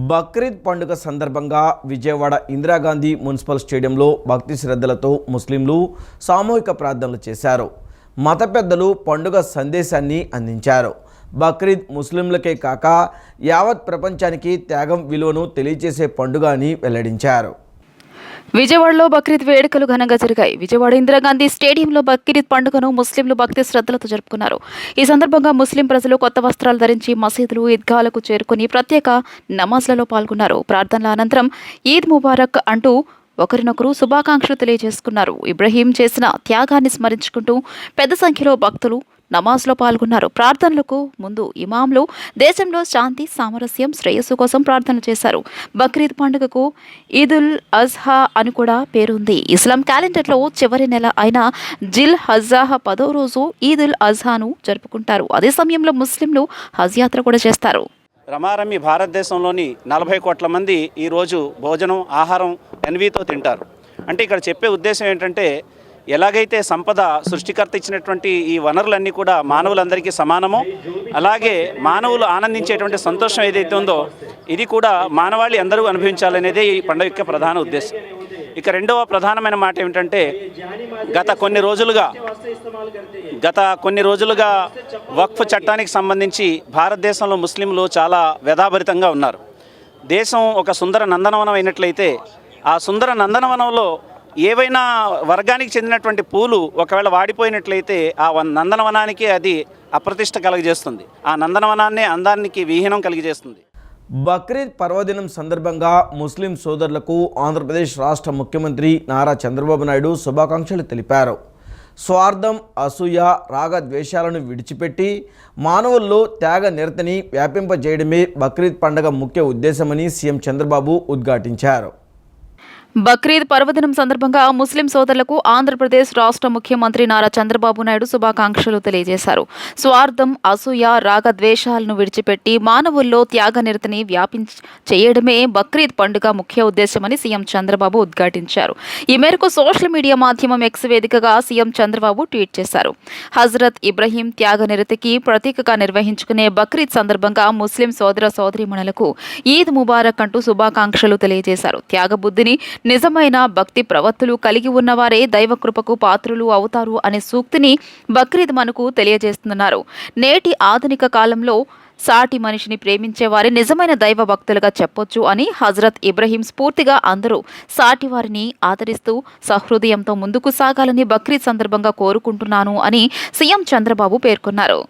బక్రీద్ పండుగ సందర్భంగా విజయవాడ ఇందిరాగాంధీ మున్సిపల్ స్టేడియంలో భక్తి శ్రద్ధలతో ముస్లింలు సామూహిక ప్రార్థనలు చేశారు. మత పెద్దలు పండుగ సందేశాన్ని అందించారు. బక్రీద్ ముస్లింలకే కాక యావత్ ప్రపంచానికి త్యాగం విలువను తెలియజేసే పండుగ అని వెల్లడించారు. విజయవాడలో బక్రీద్ వేడుకలు ఘనంగా జరిగాయి. విజయవాడ ఇందిరాగాంధీ స్టేడియంలో బక్రీద్ పండుగను ముస్లింలు భక్తి శ్రద్ధలతో జరుపుకున్నారు. ఈ సందర్భంగా ముస్లిం ప్రజలు కొత్త వస్త్రాలు ధరించి మసీదులు, ఈద్గాలకు చేరుకుని ప్రత్యేక నమాజ్లలో పాల్గొన్నారు. ప్రార్థనల అనంతరం ఈద్ ముబారక్ అంటూ ఒకరినొకరు శుభాకాంక్షలు తెలియజేసుకున్నారు. ఇబ్రహీం చేసిన త్యాగాన్ని స్మరించుకుంటూ పెద్ద సంఖ్యలో భక్తులు నమాజ్లో పాల్గొన్నారు. ప్రార్థనలకు ముందు ఇమాంలు దేశంలో శాంతి, సామరస్యం, శ్రేయస్సు కోసం ప్రార్థన చేశారు. బక్రీద్ పండుగకు ఈదుల్ అజ్హా అని కూడా పేరుంది. ఇస్లాం క్యాలెండర్లో చివరి నెల అయిన జిల్ హజ్జాహ్ 10వ రోజు ఈదుల్ అజ్హాను జరుపుకుంటారు. అదే సమయంలో ముస్లింలు హజ్ యాత్ర కూడా చేస్తారు. రమారమి భారతదేశంలోని 40 కోట్ల మంది ఈరోజు భోజనం, ఆహారం ఎన్వీతో తింటారు. అంటే ఇక్కడ చెప్పే ఉద్దేశం ఏంటంటే, ఎలాగైతే సంపద సృష్టికర్త ఇచ్చినటువంటి ఈ వనరులన్నీ కూడా మానవులందరికీ సమానమో, అలాగే మానవులు ఆనందించేటువంటి సంతోషం ఏదైతే ఉందో ఇది కూడా మానవాళి అందరూ అనుభవించాలనేదే ఈ పండుగ యొక్క ప్రధాన ఉద్దేశం. ఇక రెండవ ప్రధానమైన మాట ఏమిటంటే, గత కొన్ని రోజులుగా వక్ఫ్ చట్టానికి సంబంధించి భారతదేశంలో ముస్లింలు చాలా వ్యధాభరితంగా ఉన్నారు. దేశం ఒక సుందర నందనవనం అయినట్లయితే ఆ సుందర నందనవనంలో ఏవైనా వర్గానికి చెందినటువంటి పూలు ఒకవేళ వాడిపోయినట్లయితే ఆ నందనవనానికి అది అప్రతిష్ట కలుగజేస్తుంది. ఆ నందనవనాన్ని అందానికి విహీనం కలిగజేస్తుంది. బక్రీద్ పర్వదినం సందర్భంగా ముస్లిం సోదరులకు ఆంధ్రప్రదేశ్ రాష్ట్ర ముఖ్యమంత్రి నారా చంద్రబాబు నాయుడు శుభాకాంక్షలు తెలిపారు. స్వార్థం, అసూయ, రాగద్వేషాలను విడిచిపెట్టి మానవుల్లో త్యాగ నిరతిని వ్యాపింపజేయడమే బక్రీద్ పండుగ ముఖ్య ఉద్దేశమని సీఎం చంద్రబాబు ఉద్ఘాటించారు. బక్రీద్ పర్వదినం సందర్భంగా ముస్లిం సోదరులకు ఆంధ్రప్రదేశ్ రాష్ట్ర ముఖ్యమంత్రి నారా చంద్రబాబు నాయుడు శుభాకాంక్షలు తెలియజేశారు. స్వార్థం, అసూయ, రాగద్వేషాలను విడిచిపెట్టి మానవుల్లో త్యాగనిరతిని చేయడమే బక్రీద్ పండుగ ముఖ్య ఉద్దేశమని సీఎం చంద్రబాబు ఉద్ఘాటించారు. ఈ మేరకు సోషల్ మీడియా మాధ్యమం ఎక్స్ వేదికగా సీఎం చంద్రబాబు ట్వీట్ చేశారు. హజరత్ ఇబ్రహీం త్యాగనిరతికి ప్రతీకగా నిర్వహించుకునే బక్రీద్ సందర్భంగా ముస్లిం సోదర సోదరీమణులకు ఈద్ ముబారక్ అంటూ శుభాకాంక్షలు తెలియజేశారు. త్యాగబుద్ధిని, నిజమైన భక్తి ప్రవత్తులు కలిగి ఉన్నవారే దైవకృపకు పాత్రులు అవుతారు అనే సూక్తిని బక్రీద్ మనకు తెలియజేస్తున్నారు. నేటి ఆధునిక కాలంలో సాటి మనిషిని ప్రేమించేవారే నిజమైన దైవ భక్తులుగా చెప్పొచ్చు అని హజరత్ ఇబ్రహీం స్ఫూర్తిగా అందరూ సాటి వారిని ఆదరిస్తూ సహృదయంతో ముందుకు సాగాలని బక్రీద్ సందర్భంగా కోరుకుంటున్నాను అని సీఎం చంద్రబాబు పేర్కొన్నారు.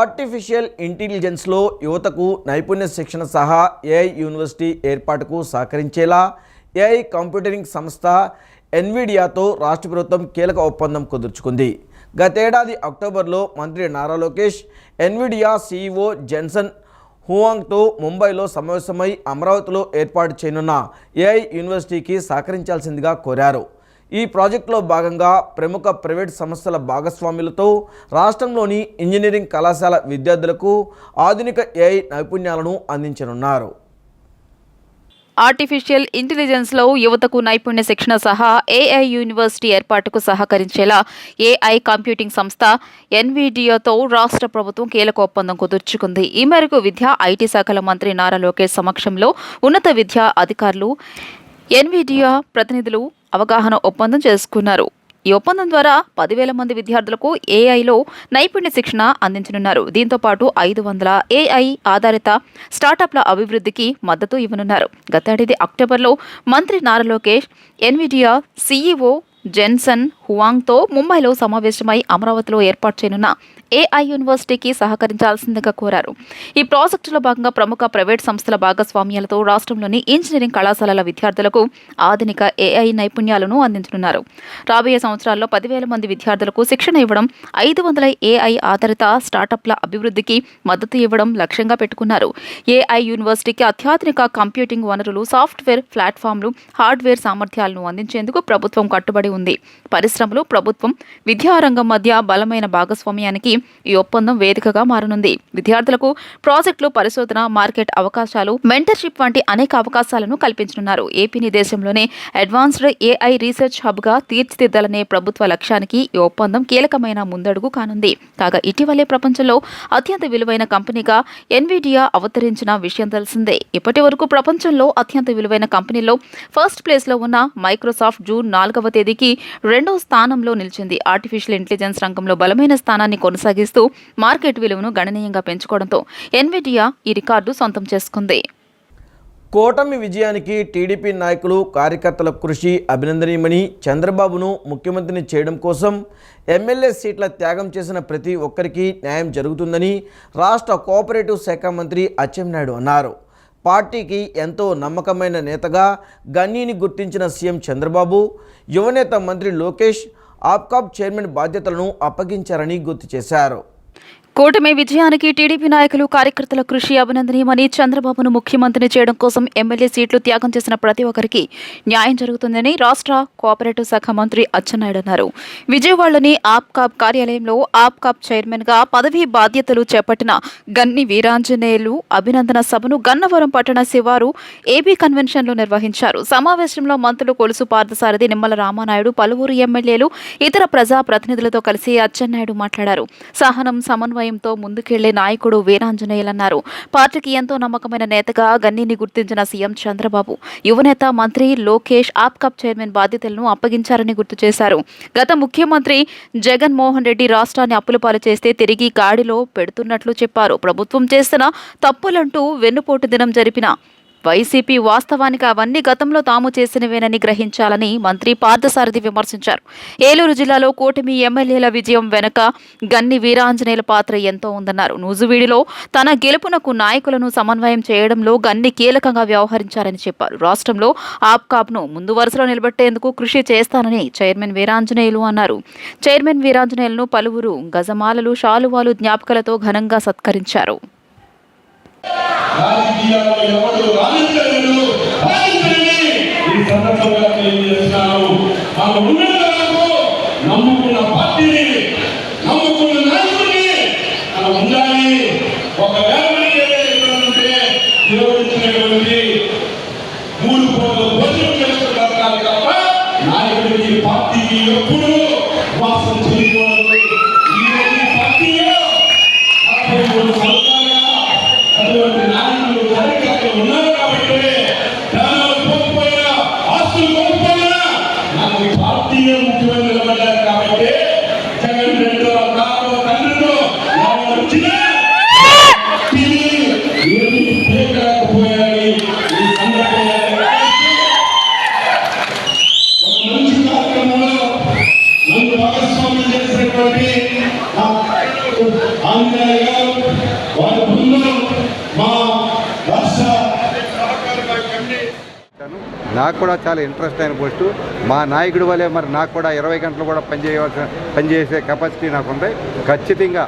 ఆర్టిఫిషియల్ ఇంటెలిజెన్స్లో యువతకు నైపుణ్య శిక్షణ సహా ఏఐ యూనివర్సిటీ ఏర్పాటుకు సహకరించేలా ఏఐ కంప్యూటరింగ్ సంస్థ ఎన్విడియాతో రాష్ట్ర ప్రభుత్వం కీలక ఒప్పందం కుదుర్చుకుంది. గతేడాది అక్టోబర్లో మంత్రి Nara Lokesh Nvidia CEO Jensen హువాంగ్తో ముంబైలో సమావేశమై అమరావతిలో ఏర్పాటు చేయనున్న ఏఐ యూనివర్సిటీకి సహకరించాల్సిందిగా కోరారు. ఈ ప్రాజెక్టులో భాగంగా ప్రముఖ ప్రైవేట్ సంస్థల భాగస్వాములతో రాష్ట్రంలోని ఇంజనీరింగ్ కళాశాల విద్యార్థులకు ఆధునిక ఏఐ నైపుణ్యాలను అందించనున్నారు. ఆర్టిఫిషియల్ ఇంటెలిజెన్స్లో యువతకు నైపుణ్య శిక్షణ సహా ఏఐ యూనివర్సిటీ ఏర్పాటుకు సహకరించేలా ఏఐ కంప్యూటింగ్ సంస్థ ఎన్విడియాతో రాష్ట్ర ప్రభుత్వం కీలక ఒప్పందం కుదుర్చుకుంది. ఈ మేరకు విద్యా, ఐటీ శాఖల మంత్రి నారా లోకేష్ సమక్షంలో ఉన్నత విద్యా అధికారులు, ఎన్విడియా ప్రతినిధులు అవగాహన ఒప్పందం చేసుకున్నారు. ఈ ఒప్పందం ద్వారా 10,000 మంది విద్యార్థులకు ఏఐలో నైపుణ్య శిక్షణ అందించనున్నారు. దీంతో పాటు 500 ఏఐ ఆధారిత స్టార్టప్ల అభివృద్ధికి మద్దతు ఇవ్వనున్నారు. గతేడాది అక్టోబర్లో మంత్రి Nara Lokesh Nvidia CEO Jensen హువాంగ్తో ముంబైలో సమావేశమై అమరావతిలో ఏర్పాటు చేయనున్న ఏఐ యూనివర్సిటీకి సహకరించాల్సిందిగా కోరారు. ఈ ప్రాజెక్టులో భాగంగా ప్రముఖ ప్రైవేట్ సంస్థల భాగస్వామ్యాలతో రాష్ట్రంలోని ఇంజనీరింగ్ కళాశాలల విద్యార్థులకు ఆధునిక ఏఐ నైపుణ్యాలను అందించనున్నారు. రాబోయే సంవత్సరాల్లో 10,000 మంది విద్యార్థులకు శిక్షణ ఇవ్వడం, 500 ఏఐ ఆధారిత స్టార్టప్ల అభివృద్ధికి మద్దతు ఇవ్వడం లక్ష్యంగా పెట్టుకున్నారు. ఏఐ యూనివర్సిటీకి అత్యాధునిక కంప్యూటింగ్ వనరులు, సాఫ్ట్వేర్ ప్లాట్ఫామ్లు, హార్డ్వేర్ సామర్థ్యాలను అందించేందుకు ప్రభుత్వం కట్టుబడి ఉంది. పరిశ్రమ పరిశ్రమలు, ప్రభుత్వం, విద్యారంగం మధ్య బలమైన భాగస్వామ్యానికి ఈ ఒప్పందం వేదికగా మారనుంది. విద్యార్థులకు ప్రాజెక్టులు, పరిశోధన, మార్కెట్ అవకాశాలు, మెంటర్షిప్ వంటి అనేక అవకాశాలను కల్పించనున్నారు. ఏపీని దేశంలోనే అడ్వాన్స్డ్ ఏఐ రీసెర్చ్ హబ్గా తీర్చిదిద్దాలనే ప్రభుత్వ లక్ష్యానికి ఈ ఒప్పందం కీలకమైన ముందడుగు కానుంది. కాగా ఇటీవలే ప్రపంచంలో అత్యంత విలువైన కంపెనీగా ఎన్విడియా అవతరించిన విషయం తెలిసిందే. ఇప్పటి వరకు ప్రపంచంలో అత్యంత విలువైన కంపెనీలో ఫస్ట్ ప్లేస్లో ఉన్న మైక్రోసాఫ్ట్ జూన్ 4వ తేదీకి 2వ స్థానంలో నిలిచింది. ఆర్టిఫిషియల్ ఇంటెలిజెన్స్ రంగంలో బలమైన స్థానాన్ని కొనసాగిస్తూ మార్కెట్ విలువను గణనీయంగా పెంచుకోవడంతో ఎన్విడియా ఈ రికార్డు సొంతం చేసుకుంది. కూటమి విజయానికి టీడీపీ నాయకులు, కార్యకర్తల కృషి అభినందనీయమని, చంద్రబాబును ముఖ్యమంత్రిని చేయడం కోసం ఎమ్మెల్యే సీట్ల త్యాగం చేసిన ప్రతి ఒక్కరికి న్యాయం జరుగుతుందని రాష్ట్ర కోఆపరేటివ్ శాఖ మంత్రి అచ్చెన్నాయుడు అన్నారు. పార్టీకి ఎంతో నమ్మకమైన నేతగా గన్నీని గుర్తించిన సీఎం చంద్రబాబు యువనేత మంత్రి లోకేష్ ఆప్కాబ్ చైర్మన్ బాధ్యతలను అప్పగించారని గుర్తు చేశారు. కూటమి విజయానికి టీడీపీ నాయకులు, కార్యకర్తల కృషి అభినందనీయమని, చంద్రబాబును ముఖ్యమంత్రిని చేయడం కోసం ఎమ్మెల్యే సీట్లు త్యాగం చేసిన ప్రతి ఒక్కరికి న్యాయం జరుగుతుందని రాష్ట్ర కోఆపరేటివ్ శాఖ మంత్రి అచ్చెన్నాయుడు అన్నారు. విజయవాడలోని ఆప్కాబ్ కార్యాలయంలో ఆప్కాబ్ చైర్మన్గా పదవీ బాధ్యతలు చేపట్టిన గన్ని వీరాంజనేయులు అభినందన సభను గన్నవరం పట్టణ శివారు ఏబీ కన్వెన్షన్లో నిర్వహించారు. సమావేశంలో మంత్రులు కొలుసు పార్థసారథి, నిమ్మల రామానాయుడు, పలువురు ఎమ్మెల్యేలు, ఇతర ప్రజా ప్రతినిధులతో కలిసి అచ్చెన్నాయుడు మాట్లాడారు. సహనం, సమన్వయంతో ముందుకెళ్లే నాయకుడు వీరాంజనేయులన్నారు. పార్టీకి ఎంతో నమ్మకమైన నేతగా గన్నీని గుర్తించిన సీఎం చంద్రబాబు యువనేత మంత్రి లోకేష్ ఆప్కాబ్ చైర్మన్ బాధ్యతలను అప్పగించారని గుర్తు చేశారు. గత ముఖ్యమంత్రి జగన్మోహన్ రెడ్డి రాష్ట్రాన్ని అప్పులపాలు చేస్తే తిరిగి గాడిలో పెడుతున్నట్లు చెప్పారు. ప్రభుత్వం చేసిన తప్పులంటూ వెన్నుపోటు దినం జరిపిన వైసీపీ వాస్తవానికి అవన్నీ గతంలో తాము చేసినవేనని గ్రహించాలని మంత్రి పార్థసారథి విమర్శించారు. ఏలూరు జిల్లాలో కూటమి ఎమ్మెల్యేల విజయం వెనుక గన్ని వీరాంజనేయుల పాత్ర ఎంతో ఉందన్నారు. నూజువీడిలో తన గెలుపునకు నాయకులను సమన్వయం చేయడంలో గన్ని కీలకంగా వ్యవహరించారని చెప్పారు. రాష్ట్రంలో ఆప్కాబ్ను ముందు వరుసలో నిలబెట్టేందుకు కృషి చేస్తానని చైర్మన్ వీరాంజనేయులు అన్నారు. చైర్మన్ వీరాంజనేయులను పలువురు గజమాలలు, శాలువాలు, జ్ఞాపికలతో ఘనంగా సత్కరించారు. రాజకీయాల్లో ఎవరు రాజకీయాలు ఈ సందర్భంగా తెలియజేస్తున్నాను. మనం ఉన్నందుకు నమ్ముకున్న పార్టీని, నమ్ముకున్న నాయకుడిని మనం ఉండాలి. ఒకవేళ నిర్వహించినటువంటి 3 కోట్ల భోజనం చేసుకుంటారు తప్ప నాయకుడికి, పార్టీకి ఎప్పుడు మోసం చేయకూడదు. ఈ పార్టీలో 43 సంవత్సరాలుగా అటువంటి నాయకులు, కార్యకర్తలు ఉన్నారు కాబట్టి ప్రాణాలు కోల్పోయినా, ఆస్తులు కోల్పోయినా నాకు పార్టీయే ముఖ్యమైన నిలబడ్డారు కాబట్టి జగన్ రెడ్డితో, నాతో, తండ్రితో ఎవరు వచ్చినా ఏమి చేయలేకపోయారని ఈ సందర్భంగా ఒక మంచి కార్యక్రమంలో నన్ను భాగస్వామ్యం చేసినటువంటి ఆంజనేయ గారు, వారి బృందం, మా రాష్ట్ర నాకు కూడా చాలా ఇంట్రెస్ట్ అయిన పోస్టు. మా నాయకుడి వల్లే మరి నాకు కూడా 20 గంటలు కూడా పనిచేసే కెపాసిటీ నాకు ఉంది. ఖచ్చితంగా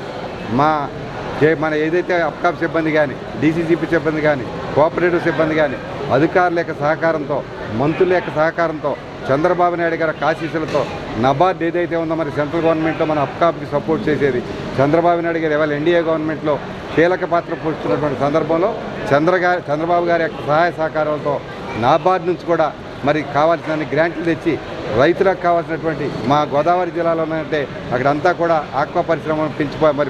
మన ఏదైతే అప్కాబ్ సిబ్బంది కానీ, డీసీసీపీ సిబ్బంది కానీ, కోఆపరేటివ్ సిబ్బంది కానీ అధికారుల యొక్క సహకారంతో, మంత్రుల యొక్క సహకారంతో, చంద్రబాబు నాయుడు గారి ఆశీస్సులతో నబార్డ్ ఏదైతే ఉందో మరి సెంట్రల్ గవర్నమెంట్లో మన అప్కాబ్కి సపోర్ట్ చేసేది, చంద్రబాబు నాయుడు గారు ఇవాళ ఎన్డీఏ గవర్నమెంట్లో కీలక పాత్ర పోషిస్తున్నటువంటి సందర్భంలో చంద్రబాబు గారి యొక్క సహాయ సహకారాలతో నాబార్డ్ నుంచి కూడా మరి కావాల్సిన గ్రాంట్లు తెచ్చి రైతులకు కావాల్సినటువంటి మా గోదావరి జిల్లాలో ఉన్నట్టే అక్కడంతా కూడా ఆక్వా పరిశ్రమను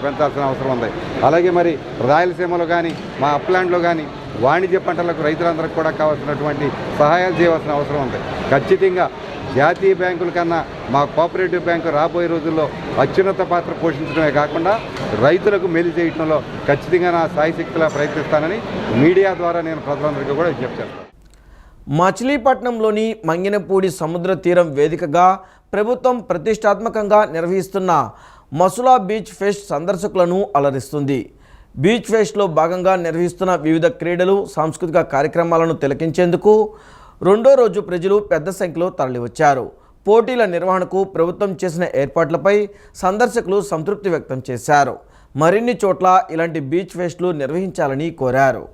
పెంచాల్సిన అవసరం ఉంది. అలాగే మరి రాయలసీమలో కానీ, మా అప్లాండ్లో కానీ వాణిజ్య పంటలకు రైతులందరికీ కూడా కావాల్సినటువంటి సహాయాలు చేయవలసిన అవసరం ఉంది. ఖచ్చితంగా జాతీయ బ్యాంకుల కన్నా మా కోఆపరేటివ్ బ్యాంకు రాబోయే రోజుల్లో అత్యున్నత పాత్ర పోషించడమే కాకుండా రైతులకు మేలు చేయడంలో ఖచ్చితంగా నా సాయశక్తిలా ప్రయత్నిస్తానని మీడియా ద్వారా నేను ప్రజలందరికీ కూడా విజ్ఞప్తి చేస్తాను. మచిలీపట్నంలోని మంగినపూడి సముద్ర తీరం వేదికగా ప్రభుత్వం ప్రతిష్టాత్మకంగా నిర్వహిస్తున్న మసులా బీచ్ ఫెస్ట్ సందర్శకులను అలరిస్తుంది. బీచ్ ఫెస్ట్లో భాగంగా నిర్వహిస్తున్న వివిధ క్రీడలు, సాంస్కృతిక కార్యక్రమాలను తిలకించేందుకు 2వ రోజు ప్రజలు పెద్ద సంఖ్యలో తరలివచ్చారు. పోటీల నిర్వహణకు ప్రభుత్వం చేసిన ఏర్పాట్లపై సందర్శకులు సంతృప్తి వ్యక్తం చేశారు. మరిన్ని చోట్ల ఇలాంటి బీచ్ ఫెస్టులు నిర్వహించాలని కోరారు.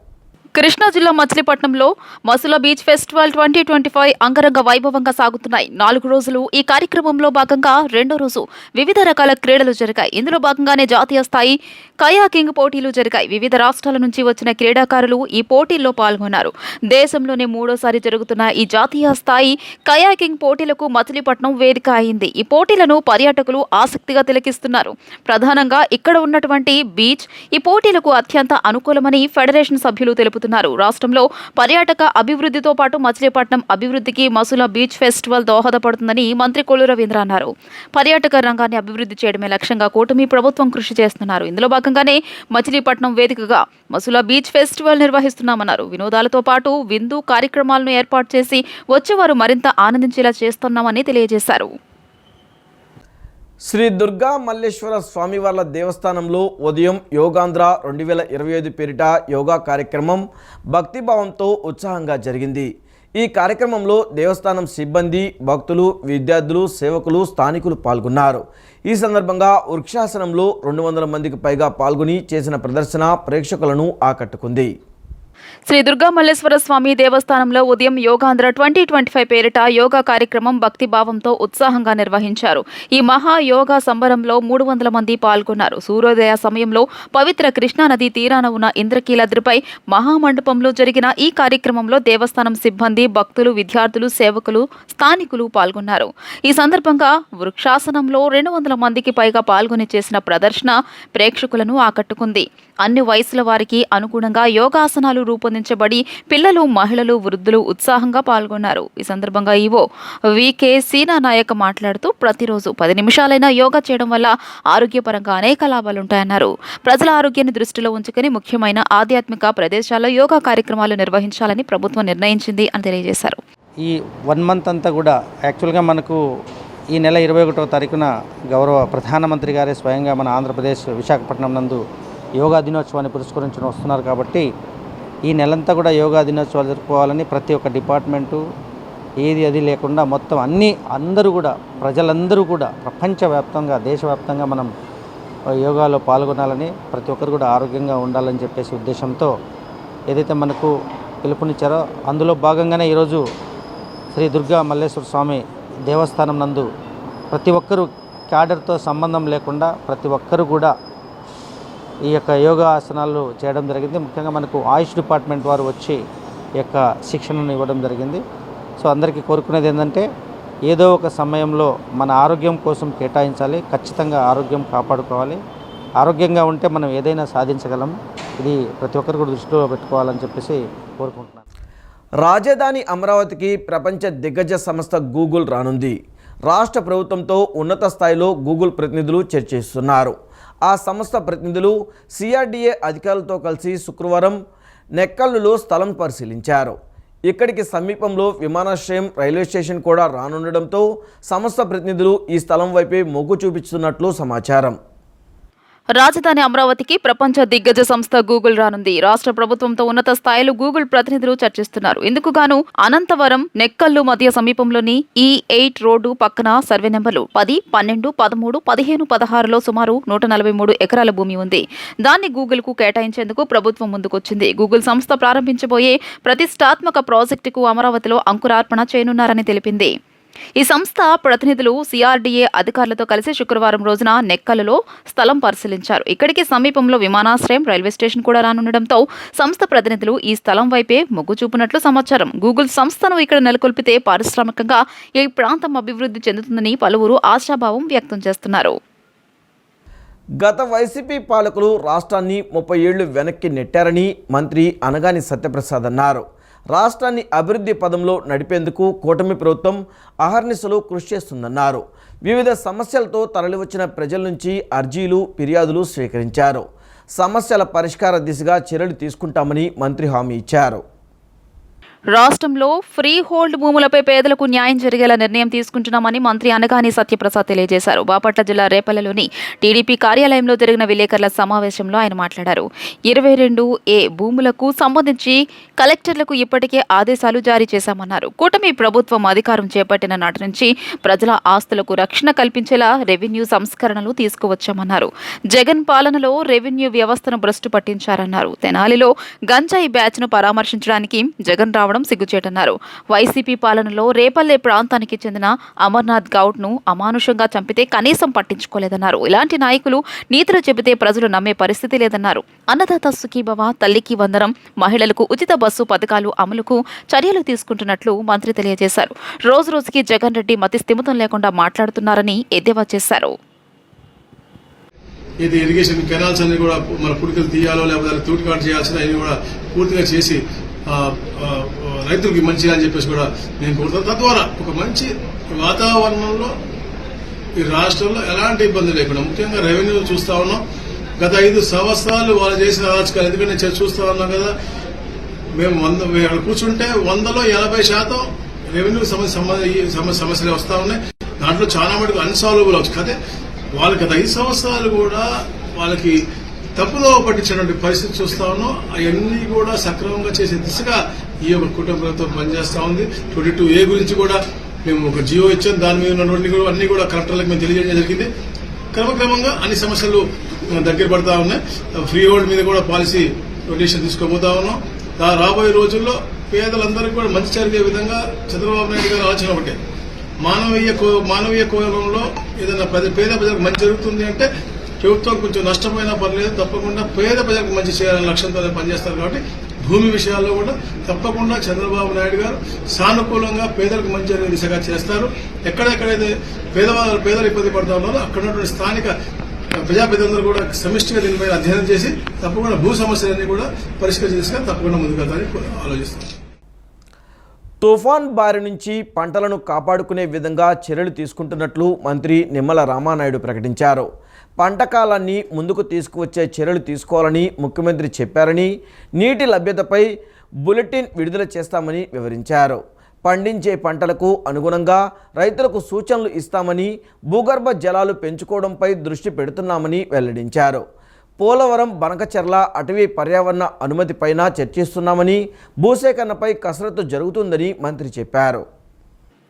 కృష్ణా జిల్లా మచిలీపట్నంలో మసుల బీచ్ ఫెస్టివల్ 2025 అంగరంగ వైభవంగా సాగుతున్నాయి. 4 రోజులు ఈ కార్యక్రమంలో భాగంగా రెండో రోజు వివిధ రకాల క్రీడలు జరిగాయి. ఇందులో భాగంగానే జాతీయ స్థాయి కయాకింగ్ పోటీలు జరిగాయి. వివిధ రాష్ట్రాల నుంచి వచ్చిన క్రీడాకారులు ఈ పోటీల్లో పాల్గొన్నారు. దేశంలోనే 3వసారి జరుగుతున్న ఈ జాతీయ స్థాయి కయాకింగ్ పోటీలకు మచిలీపట్నం వేదిక అయింది. ఈ పోటీలను పర్యాటకులు ఆసక్తిగా తిలకిస్తున్నారు. ప్రధానంగా ఇక్కడ ఉన్నటువంటి బీచ్ ఈ పోటీలకు అత్యంత అనుకూలమని ఫెడరేషన్ సభ్యులు తెలుపుతున్నారు. రాష్ట్రంలో పర్యాటక అభివృద్ధితో పాటు మచిలీపట్నం అభివృద్ధికి మసుల బీచ్ ఫెస్టివల్ దోహదపడుతుందని మంత్రి కొల్లు రవీంద్ర అన్నారు. పర్యాటక రంగాన్ని అభివృద్ధి చేయడమే లక్ష్యంగా కూటమి ప్రభుత్వం కృషి చేస్తున్నారు. ఇందులో భాగంగానే మచిలీపట్నం వేదికగా మసుల బీచ్ ఫెస్టివల్ నిర్వహిస్తున్నామన్నారు. వినోదాలతో పాటు విందు కార్యక్రమాలను ఏర్పాటు చేసి వచ్చేవారు మరింత ఆనందించేలా చేస్తున్నామని తెలియజేశారు. శ్రీ దుర్గా మల్లేశ్వర స్వామివార్ల దేవస్థానంలో ఉదయం యోగాంధ్ర 2025 పేరిట యోగా కార్యక్రమం భక్తిభావంతో ఉత్సాహంగా జరిగింది. ఈ కార్యక్రమంలో దేవస్థానం సిబ్బంది, భక్తులు, విద్యార్థులు, సేవకులు, స్థానికులు పాల్గొన్నారు. ఈ సందర్భంగా వృక్షాసనంలో 200 మందికి పైగా పాల్గొని చేసిన ప్రదర్శన ప్రేక్షకులను ఆకట్టుకుంది. శ్రీ దుర్గా మల్లేశ్వర స్వామి దేవస్థానంలో ఉదయం యోగాంధ్ర 2025 పేరిట యోగా కార్యక్రమం భక్తిభావంతో ఉత్సాహంగా నిర్వహించారు. ఈ మహా యోగా సంబరంలో 300 మంది పాల్గొన్నారు. సూర్యోదయ సమయంలో పవిత్ర కృష్ణానది తీరాన ఉన్న ఇంద్రకీలాద్రిపై మహామండపంలో జరిగిన ఈ కార్యక్రమంలో దేవస్థానం సిబ్బంది, భక్తులు, విద్యార్థులు, సేవకులు, స్థానికులు పాల్గొన్నారు. ఈ సందర్భంగా వృక్షాసనంలో 200 మందికి పైగా పాల్గొని చేసిన ప్రదర్శన ప్రేక్షకులను ఆకట్టుకుంది. అన్ని వయసుల వారికి అనుగుణంగా యోగాసనాలు రూపొందించబడి పిల్లలు, మహిళలు, వృద్ధులు ఉత్సాహంగా పాల్గొన్నారు. ఈ సందర్భంగా ఈవో వికే సీనా నాయక్ మాట్లాడుతూ ప్రతిరోజు 10 నిమిషాలైనా యోగా చేయడం వల్ల ఆరోగ్యపరంగా అనేక లాభాలుంటాయన్నారు. ప్రజల ఆరోగ్యాన్ని దృష్టిలో ఉంచుకుని ముఖ్యమైన ఆధ్యాత్మిక ప్రదేశాల్లో యోగా కార్యక్రమాలు నిర్వహించాలని ప్రభుత్వం నిర్ణయించింది అని తెలియజేశారు. ఈ 1 మంత్ అంతా కూడా యాక్చువల్గా మనకు ఈ నెల 21వ తారీఖున గౌరవ ప్రధానమంత్రి గారే స్వయంగా మన ఆంధ్రప్రదేశ్ విశాఖపట్నం నందు యోగా దినోత్సవాన్ని పురస్కరించుకుని వస్తున్నారు. కాబట్టి ఈ నెలంతా కూడా యోగా దినోత్సవాలు జరుపుకోవాలని ప్రతి ఒక్క డిపార్ట్మెంటు ఏది అది లేకుండా మొత్తం అందరూ కూడా ప్రజలందరూ కూడా ప్రపంచవ్యాప్తంగా, దేశవ్యాప్తంగా మనం యోగాలో పాల్గొనాలని, ప్రతి ఒక్కరు కూడా ఆరోగ్యంగా ఉండాలని చెప్పేసి ఉద్దేశంతో ఏదైతే మనకు పిలుపునిచ్చారో అందులో భాగంగానే ఈరోజు శ్రీ దుర్గా మల్లేశ్వర స్వామి దేవస్థానం నందు ప్రతి ఒక్కరూ క్యాడర్తో సంబంధం లేకుండా ప్రతి ఒక్కరు కూడా ఈ యొక్క యోగా ఆసనాలు చేయడం జరిగింది. ముఖ్యంగా మనకు ఆయుష్ డిపార్ట్మెంట్ వారు వచ్చి ఈ యొక్క శిక్షణను ఇవ్వడం జరిగింది. సో అందరికీ కోరుకునేది ఏంటంటే ఏదో ఒక సమయంలో మన ఆరోగ్యం కోసం కేటాయించాలి. ఖచ్చితంగా ఆరోగ్యం కాపాడుకోవాలి. ఆరోగ్యంగా ఉంటే మనం ఏదైనా సాధించగలం. ఇది ప్రతి ఒక్కరు కూడా దృష్టిలో పెట్టుకోవాలని చెప్పేసి కోరుకుంటున్నాను. రాజధాని అమరావతికి ప్రపంచ దిగ్గజ సంస్థ గూగుల్ రానుంది. రాష్ట్ర ప్రభుత్వంతో ఉన్నత స్థాయిలో గూగుల్ ప్రతినిధులు చర్చిస్తున్నారు. ఆ సంస్థ ప్రతినిధులు సిఆర్డీఏ అధికారులతో కలిసి శుక్రవారం నెక్కల్లులో స్థలం పరిశీలించారు. ఇక్కడికి సమీపంలో విమానాశ్రయం, రైల్వే స్టేషన్ కూడా రానుండడంతో సంస్థ ప్రతినిధులు ఈ స్థలం వైపే మొగ్గు చూపిస్తున్నట్లు సమాచారం. రాజధాని అమరావతికి ప్రపంచ దిగ్గజ సంస్థ గూగుల్ రానుంది. రాష్ట్ర ప్రభుత్వంతో ఉన్నత స్థాయిలో గూగుల్ ప్రతినిధులు చర్చిస్తున్నారు. ఇందుకు గాను అనంతవరం, నెక్కల్లు మధ్య సమీపంలోని E8 రోడ్డు పక్కన సర్వే నెంబర్లు 10, 12, 13, 15, 16లో సుమారు 143 ఎకరాల భూమి ఉంది. దాన్ని గూగుల్ కు కేటాయించేందుకు ప్రభుత్వం ముందుకొచ్చింది. గూగుల్ సంస్థ ప్రారంభించబోయే ప్రతిష్టాత్మక ప్రాజెక్టుకు అమరావతిలో అంకురార్పణ చేయనున్నారని తెలిపింది. ఈ సంస్థ ప్రతినిధులు సిఆర్డీఏ అధికారులతో కలిసి శుక్రవారం రోజున నెక్కలలో స్థలం పరిశీలించారు. ఇక్కడికి సమీపంలో విమానాశ్రయం, రైల్వే స్టేషన్ కూడా రానుండడంతో సంస్థ ప్రతినిధులు ఈ స్థలం వైపే మొగ్గు చూపినట్లు సమాచారం. గూగుల్ సంస్థను ఇక్కడ నెలకొల్పితే పారిశ్రామికంగా ఈ ప్రాంతం అభివృద్ధి చెందుతుందని పలువురు ఆశాభావం వ్యక్తం చేస్తున్నారు. గత వైసీపీ పాలకులు రాష్ట్రాన్ని 30 ఏళ్లు వెనక్కి నెట్టారని మంత్రి అనగాని సత్యప్రసాద్ అన్నారు. రాష్ట్రాన్ని అభివృద్ధి పదంలో నడిపేందుకు కూటమి ప్రభుత్వం అహర్నిశలు కృషి చేస్తుందన్నారు. వివిధ సమస్యలతో తరలివచ్చిన ప్రజల నుంచి అర్జీలు, ఫిర్యాదులు స్వీకరించారు. సమస్యల పరిష్కార దిశగా చర్యలు తీసుకుంటామని మంత్రి హామీ ఇచ్చారు. రాష్ట్రంలో ఫ్రీ హోల్డ్ భూములపై పేదలకు న్యాయం జరిగేలా నిర్ణయం తీసుకుంటున్నామని మంత్రి అనగాని సత్యప్రసాద్ తెలియజేశారు. బాపట్ల జిల్లా రేపల్లెలోని టీడీపీ కార్యాలయంలో జరిగిన విలేకరుల సమావేశంలో ఆయన మాట్లాడారు. 22A భూములకు సంబంధించి కలెక్టర్లకు ఇప్పటికే ఆదేశాలు జారీ చేశామన్నారు. కూటమి ప్రభుత్వం అధికారం చేపట్టిన నాటి నుంచి ప్రజల ఆస్తులకు రక్షణ కల్పించేలా రెవెన్యూ సంస్కరణలు తీసుకువచ్చామన్నారు. జగన్ పాలనలో రెవెన్యూ వ్యవస్థను భ్రష్టు పట్టించారన్నారు. తెనాలిలో గంజాయి బ్యాచ్ను పరామర్శించడానికి జగన్ రావడం సిగ్గుచేటన్నారు. వైసీపీ పాలనలో రేపల్లె ప్రాంతానికి చెందిన అమర్నాథ్ గౌడ్ను అమానుషంగా చంపితే కనీసం పట్టించుకోలేదన్నారు. ఇలాంటి నాయకులు నీతులు చెబితే ప్రజలు నమ్మే పరిస్థితి లేదన్నారు. అన్నదాత సుఖీభవ, తల్లికి వందనం, మహిళలకు ఉచిత బస్సు పథకాలు అమలుకు చర్యలు తీసుకుంటున్నట్లు మంత్రి తెలియజేశారు. రోజురోజుకి జగన్ రెడ్డి మతి స్థిమితం లేకుండా మాట్లాడుతున్నారని ఎద్దేవా చేశారు. ఇది ఇరిగేషన్ కెనాల్స్ అన్ని కూడా మన పుడికలు తీయాలో లేకపోతే తూటికాటు చేయాల్సిన అవి కూడా పూర్తిగా చేసి రైతులకి మంచిగా అని చెప్పేసి కూడా నేను కోరుతాను. తద్వారా ఒక మంచి వాతావరణంలో ఈ రాష్ట్రంలో ఎలాంటి ఇబ్బంది లేకుండా, ముఖ్యంగా రెవెన్యూ చూస్తా ఉన్నాం. గత 5 సంవత్సరాలు వాళ్ళు చేసిన అరాచకాలు ఎందుకంటే నేను చూస్తా ఉన్నాం కదా. మేము అక్కడ కూర్చుంటే 100లో 80% రెవెన్యూ సమస్యలు వస్తా ఉన్నాయి. దాంట్లో చాలా మటుకు అన్సాల్వబుల్ అవచ్చు కదా. వాళ్ళకి గత 5 సంవత్సరాలు కూడా వాళ్ళకి తప్పులో పట్టించినటువంటి పరిస్థితి చూస్తా ఉన్నాం. అవన్నీ కూడా సక్రమంగా చేసే దిశగా ఈ యొక్క కుటుంబ ప్రభుత్వం పనిచేస్తా ఉంది. 22A గురించి కూడా మేము ఒక జియో ఇచ్చాం. దాని మీద ఉన్నటువంటి అన్ని కూడా కలెక్టర్లకు మేము తెలియజేయడం జరిగింది. క్రమక్రమంగా అన్ని సమస్యలు దగ్గర పడతా ఉన్నాయి. ఫ్రీ హోల్డ్ మీద కూడా పాలసీ డొనేషన్ తీసుకోబోతా ఉన్నాం. రాబోయే రోజుల్లో పేదలందరికీ కూడా మంచి జరిగే విధంగా చంద్రబాబు నాయుడు గారు ఆలోచన ఒకటే, మానవీయ కోణంలో ఏదైనా పేద ప్రజలకు మంచి జరుగుతుంది అంటే ప్రభుత్వం కొంచెం నష్టపోయినా పర్లేదు, తప్పకుండా పేద ప్రజలకు మంచి చేయాలనే లక్ష్యంతో పనిచేస్తారు. కాబట్టి భూమి విషయాల్లో కూడా తప్పకుండా చంద్రబాబు నాయుడు గారు సానుకూలంగా పేదలకు మంచి జరిగే దిశగా చేస్తారు. ఎక్కడెక్కడైతే పేదలు ఇబ్బంది పడతా ఉన్నారో అక్కడ ఉన్నటువంటి స్థానిక ప్రజాప్రతినిధులందరూ కూడా సమిష్టిగా దీనిపై అధ్యయనం చేసి తప్పకుండా భూ సమస్యలన్నీ కూడా పరిష్కరించే దిశగా తప్పకుండా ముందుకెళ్తారని ఆలోచిస్తారు. తుఫాన్ బారి నుంచి పంటలను కాపాడుకునే విధంగా చర్యలు తీసుకుంటున్నట్లు మంత్రి నిమ్మల రామానాయుడు ప్రకటించారు. పంట కాలాన్ని ముందుకు తీసుకువచ్చే చర్యలు తీసుకోవాలని ముఖ్యమంత్రి చెప్పారని, నీటి లభ్యతపై బులెటిన్ విడుదల చేస్తామని వివరించారు. పండించే పంటలకు అనుగుణంగా రైతులకు సూచనలు ఇస్తామని, భూగర్భ జలాలు పెంచుకోవడంపై దృష్టి పెడుతున్నామని వెల్లడించారు. పోలవరం బనకచెర్ల అటవీ పర్యావరణ అనుమతిపైన చర్చిస్తున్నామని, భూసేకరణపై కసరత్తు జరుగుతుందని మంత్రి చెప్పారు.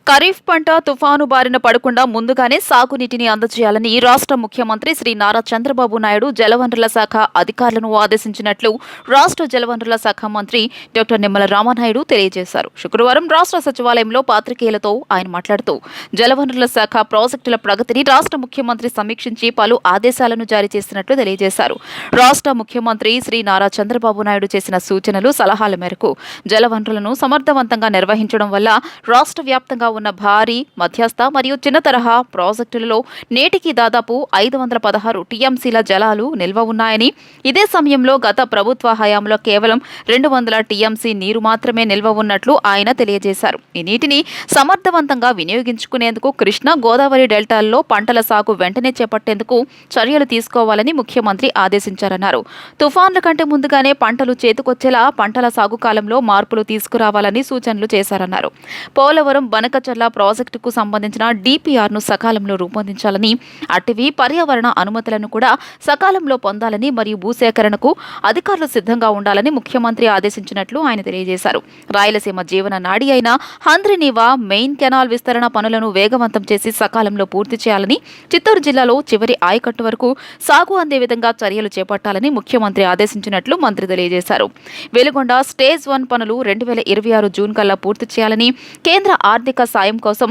ఖరీఫ్ పంట తుఫాను బారిన పడకుండా ముందుగానే సాగునీటిని అందజేయాలని రాష్ట్ర ముఖ్యమంత్రి శ్రీ నారా చంద్రబాబు నాయుడు జలవనరుల శాఖ అధికారులను ఆదేశించినట్లు రాష్ట్ర జలవనరుల శాఖ మంత్రి డాక్టర్ నిమ్మల రామానాయుడు తెలియజేశారు. శుక్రవారం రాష్ట్ర సచివాలయంలో పాత్రికేయులతో ఆయన మాట్లాడుతూ జలవనరుల శాఖ ప్రాజెక్టుల ప్రగతిని రాష్ట్ర ముఖ్యమంత్రి సమీక్షించి పలు ఆదేశాలను జారీ చేసినట్లు తెలియజేశారు. రాష్ట్ర ముఖ్యమంత్రి శ్రీ నారా చంద్రబాబు నాయుడు చేసిన సూచనలు, సలహాల మేరకు జలవనరులను సమర్థవంతంగా నిర్వహించడం వల్ల రాష్ట్ర వ్యాప్తంగా ఉన్న భారీ, మధ్యస్థ మరియు చిన్న తరహా ప్రాజెక్టులలో నేటికి దాదాపు 516 టీఎంసీల జలాలు నిల్వ ఉన్నాయని, ఇదే సమయంలో గత ప్రభుత్వ హయాంలో కేవలం 200 టీఎంసీ నీరు మాత్రమే నిల్వ ఉన్నట్లు ఆయన తెలియజేశారు. ఈ నీటిని సమర్థవంతంగా వినియోగించుకునేందుకు కృష్ణా, గోదావరి డెల్టాల్లో పంటల సాగు వెంటనే చేపట్టేందుకు చర్యలు తీసుకోవాలని ముఖ్యమంత్రి ఆదేశించారన్నారు. తుఫాన్ల కంటే ముందుగానే పంటలు చేతికొచ్చేలా పంటల సాగు కాలంలో మార్పులు తీసుకురావాలని సూచనలు చేశారన్నారు. పోలవరం బనకచెర్ల ప్రాజెక్టుకు సంబంధించిన డిపిఆర్ను సకాలంలో రూపొందించాలని, అటవీ పర్యావరణ అనుమతులను కూడా సకాలంలో పొందాలని మరియు భూసేకరణకు అధికారులు సిద్ధంగా ఉండాలని ముఖ్యమంత్రి ఆదేశించినట్లు ఆయన తెలియజేశారు. రాయలసీమ జీవన నాడి అయిన హంద్రినీవా మెయిన్ కెనాల్ విస్తరణ పనులను వేగవంతం చేసి సకాలంలో పూర్తి చేయాలని, చిత్తూరు జిల్లాలో చివరి ఆయకట్టు వరకు సాగు అందే విధంగా చర్యలు చేపట్టాలని ముఖ్యమంత్రి ఆదేశించినట్లు మంత్రి తెలియజేశారు. వెలుగొండ స్టేజ్ 1 పనులు 2026 జూన్ కల్లా పూర్తి చేయాలని, కేంద్ర ఆర్థిక సాయం కోసం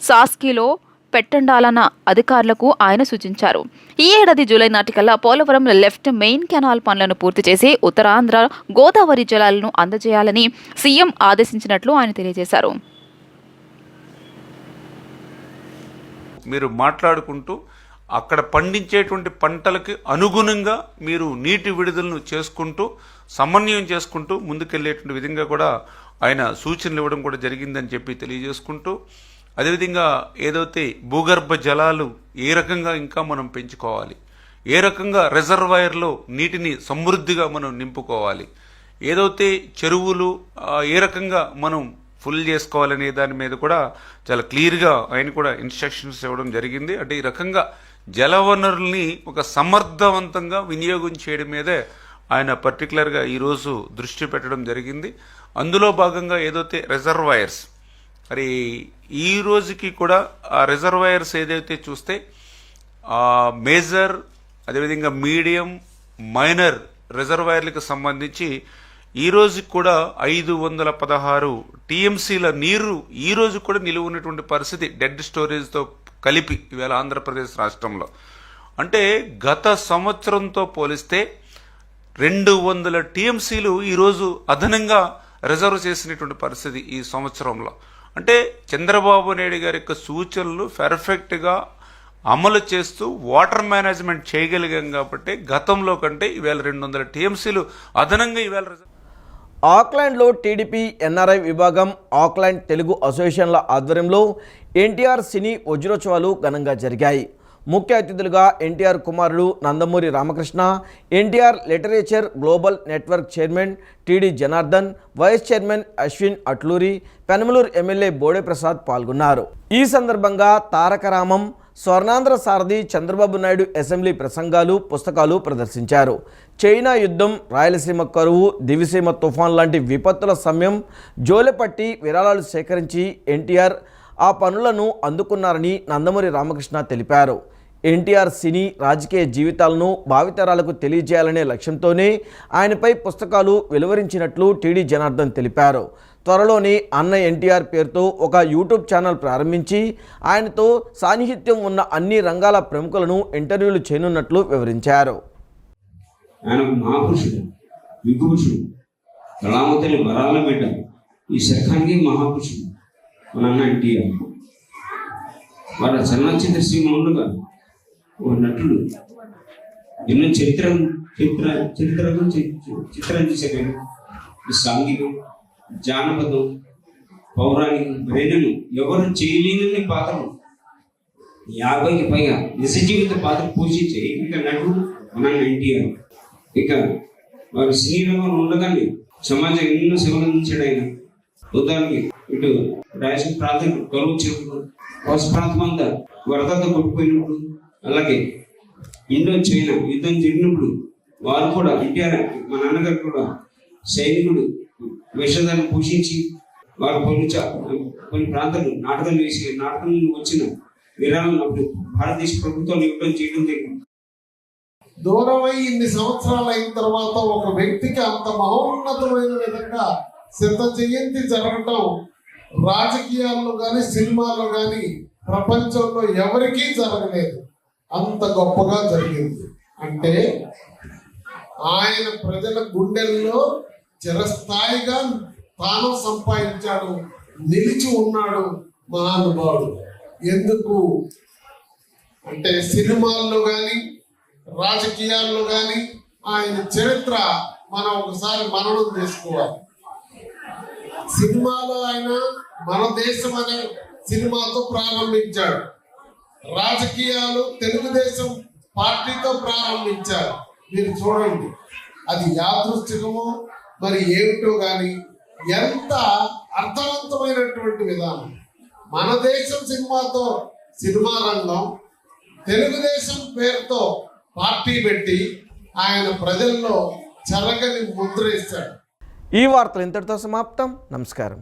సాస్కీలో పెట్టండాలన్న అధికారులకు ఆయన సూచించారు. ఈ ఏడాది జూలై నాటికల్లా పోలవరం లెఫ్ట్ మెయిన్ కెనాల్ పనులను పూర్తి చేసి ఉత్తరాంధ్ర గోదావరి జలాలను అందజేయాలని సీఎం ఆదేశించినట్లు ఆయన తెలియజేశారు. మీరు మాట్లాడుకుంటూ అక్కడ పండించేటువంటి పంటలకి అనుగుణంగా మీరు నీటి విడుదలను చేసుకుంటూ సమన్వయం చేసుకుంటూ ముందుకెళ్లేటువంటి విధంగా కూడా ఆయన సూచనలు ఇవ్వడం కూడా జరిగిందని చెప్పి తెలియజేసుకుంటూ, అదేవిధంగా ఏదైతే భూగర్భ జలాలు ఏ రకంగా ఇంకా మనం పెంచుకోవాలి, ఏ రకంగా రిజర్వాయర్లో నీటిని సమృద్ధిగా మనం నింపుకోవాలి, ఏదైతే చెరువులు ఏ రకంగా మనం ఫుల్ చేసుకోవాలనే దాని మీద కూడా చాలా క్లియర్గా ఆయన కూడా ఇన్స్ట్రక్షన్స్ ఇవ్వడం జరిగింది. అంటే ఈ రకంగా జలవనరుల్ని ఒక సమర్థవంతంగా వినియోగం చేయడం మీదే ఆయన పర్టికులర్గా ఈరోజు దృష్టి పెట్టడం జరిగింది. అందులో భాగంగా ఏదైతే రిజర్వాయర్స్, మరి ఈ రోజుకి కూడా ఆ రిజర్వాయర్స్ ఏదైతే చూస్తే మేజర్, అదేవిధంగా మీడియం, మైనర్ రిజర్వాయర్లకు సంబంధించి ఈ రోజుకి కూడా 516 టీఎంసీల నీరు ఈ రోజు కూడా నిలువ ఉన్నటువంటి పరిస్థితి డెడ్ స్టోరేజ్తో కలిపి ఇవాళ ఆంధ్రప్రదేశ్ రాష్ట్రంలో. అంటే గత సంవత్సరంతో పోలిస్తే 200 టీఎంసీలు ఈరోజు అదనంగా రిజర్వ్ చేసినటువంటి పరిస్థితి ఈ సంవత్సరంలో. అంటే చంద్రబాబు నాయుడు గారి యొక్క సూచనలు పర్ఫెక్ట్గా అమలు చేస్తూ వాటర్ మేనేజ్మెంట్ చేయగలిగాం కాబట్టి గతంలో కంటే ఈవేళ 200 టీఎంసీలు అదనంగా ఈవేళ. ఆక్లాండ్లో టీడీపీ ఎన్ఆర్ఐ విభాగం, ఆక్లాండ్ తెలుగు అసోసియేషన్ల ఆధ్వర్యంలో ఎన్టీఆర్ సినీ వజ్రోత్సవాలు ఘనంగా జరిగాయి. ముఖ్య అతిథులుగా ఎన్టీఆర్ కుమారుడు Nandamuri Ramakrishna, NTR literature global network chairman TD Janardhan, vice chairman Ashwin Atluri, Penamaluru MLA Bode Prasad పాల్గొన్నారు. ఈ సందర్భంగా తారక రామం, స్వర్ణాంధ్ర సారథి చంద్రబాబు నాయుడు అసెంబ్లీ ప్రసంగాలు, పుస్తకాలు ప్రదర్శించారు. చైనా యుద్ధం, రాయలసీమ కరువు, దివిసీమ తుఫాన్ లాంటి విపత్తుల సమయం జోలెపట్టి విరాళాలు సేకరించి ఎన్టీఆర్ ఆ పనులను అందుకున్నారని నందమూరి రామకృష్ణ తెలిపారు. ఎన్టీఆర్ సినీ రాజకీయ జీవితాలను భావితరాలకు తెలియజేయాలనే లక్ష్యంతోనే ఆయనపై పుస్తకాలు వెలువరించినట్లు టీడీ జనార్దన్ తెలిపారు. త్వరలోనే అన్న ఎన్టీఆర్ పేరుతో ఒక యూట్యూబ్ ఛానల్ ప్రారంభించి ఆయనతో సాన్నిహిత్యం ఉన్న అన్ని రంగాల ప్రముఖులను ఇంటర్వ్యూలు చేయనున్నట్లు వివరించారు. ఆయన మహాపురుషుడు, విభూషుడు, కళామతల్లి వరాల బిడ్డ, ఈ శకానికి మహాపురుషుడు మన అన్న ఎన్టీఆర్. వాళ్ళ చలనచిత్ర సీమ ఉండగా ఓ నటుడు ఎన్నో చిత్రం చేశారు. సాంఘికం, జానపదం, పౌరాణికం, మరేనను ఎవరు చేయలేని పాత్రలు 50కి పైగా నిజ జీవిత పాత్ర పోషించే ఇక నటుడు మన ఎన్టీఆర్. ఇక వారి సినీ రంగంలో ఉండగానే సమాజం ఎన్నో సేవలు అందించాడు ఆయన. ఉదాహరణకి ఇటు రాయలసీమ ప్రాంతం కరువు వచ్చినప్పుడు, కోస ప్రాంతం అంతా వరదతో కొట్టుకుపోయినప్పుడు, అలాగే ఇండో చైనా యుద్ధం జరిగినప్పుడు వారు కూడా ఎన్టీఆర్ మా నాన్నగారు కూడా సైనికుడు వేషధాలను పోషించి వారు కొన్ని ప్రాంతాలు నాటకాలు వేసి నాటకం వచ్చిన విరాళం అప్పుడు భారతదేశ ప్రభుత్వం ఇవ్వడం చేయడం జరిగింది. దూరమై ఇన్ని సంవత్సరాలు అయిన తర్వాత ఒక వ్యక్తికి అంత మహోన్నతమైన విధంగా శత జయంతి జరగటం రాజకీయాల్లో కానీ సినిమాల్లో కానీ ప్రపంచంలో ఎవరికీ జరగలేదు. అంత గొప్పగా జరిగింది. అంటే ఆయన ప్రజల గుండెల్లో చిరస్థాయిగా స్థానం సంపాదించాడు, నిలిచి ఉన్నాడు మహానుభావుడు. ఎందుకు అంటే సినిమాల్లో కానీ రాజకీయాల్లో కానీ ఆయన చరిత్ర మనం ఒకసారి మననం చేసుకోవాలి. సినిమాలో ఆయన మన దేశం అనే సినిమాతో ప్రారంభించాడు. రాజకీయాలు తెలుగుదేశం పార్టీతో ప్రారంభించారు. మీరు చూడండి, అది యాదృష్టికమో మరి ఏమిటో కానీ ఎంత అర్థవంతమైనటువంటి విధానం. మన దేశం సినిమాతో సినిమా రంగం, తెలుగుదేశం పేరుతో పార్టీ పెట్టి ఆయన ప్రజల్లో చెరగని ముద్ర ఇస్తాడు. ఈ వార్తలు ఇంతటితో సమాప్తం. నమస్కారం.